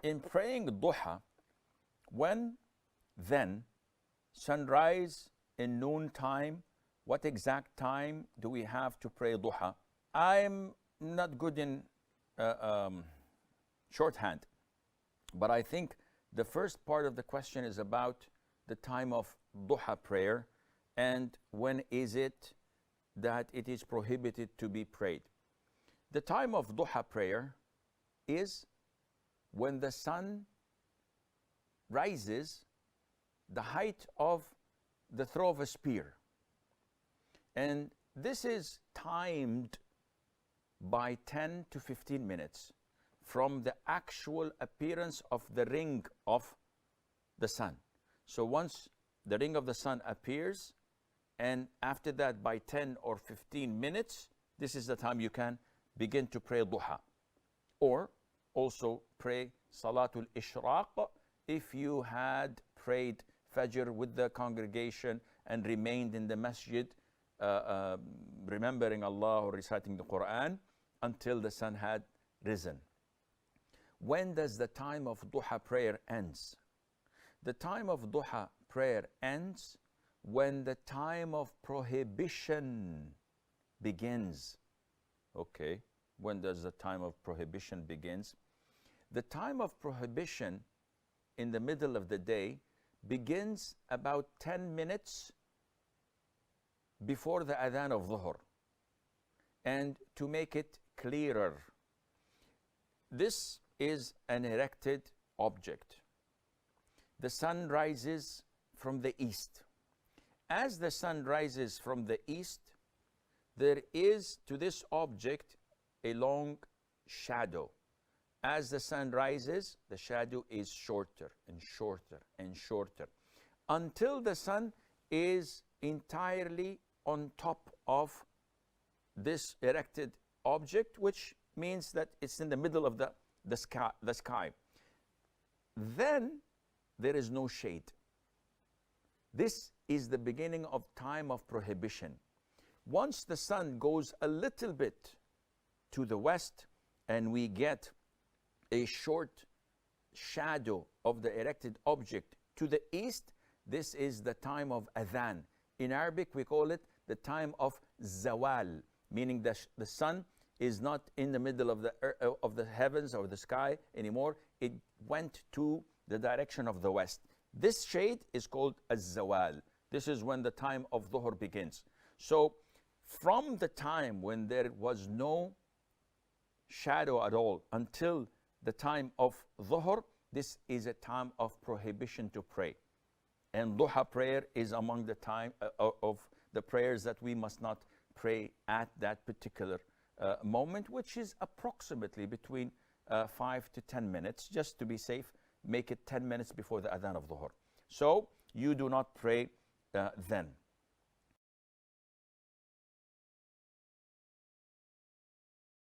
in praying duha, when then sunrise in noon time, what exact time do we have to pray duha? I'm not good in shorthand, but I think the first part of the question is about the time of duha prayer and when is it that it is prohibited to be prayed. The time of duha prayer is when the sun rises the height of the throw of a spear. And this is timed by 10 to 15 minutes from the actual appearance of the ring of the sun. So once the ring of the sun appears, and after that by 10 or 15 minutes, this is the time you can begin to pray duha. Or also pray Salatul Ishraq if you had prayed Fajr with the congregation and remained in the masjid remembering Allah or reciting the Quran until the sun had risen. When does the time of duha prayer ends? The time of duha prayer ends when the time of prohibition begins. Okay, when does the time of prohibition begins? The time of prohibition in the middle of the day begins about 10 minutes before the adhan of dhuhr. And to make it clearer, this is an erected object. The sun rises from the east. As the sun rises from the east, there is to this object a long shadow. As the sun rises, the shadow is shorter and shorter and shorter until the sun is entirely on top of this erected object, which means that it's in the middle of the sky. Then there is no shade. This is the beginning of time of prohibition. Once the sun goes a little bit to the west and we get a short shadow of the erected object to the east, this is the time of adhan. In Arabic, we call it the time of zawal, meaning that the sun is not in the middle of the heavens or the sky anymore. It went to the direction of the west. This shade is called az-zawal. This is when the time of dhuhr begins. So from the time when there was no shadow at all until the time of dhuhr, this is a time of prohibition to pray. And duha prayer is among the time of the prayers that we must not pray at that particular moment, which is approximately between 5 to 10 minutes. Just to be safe, make it 10 minutes before the adhan of dhuhr. So you do not pray then.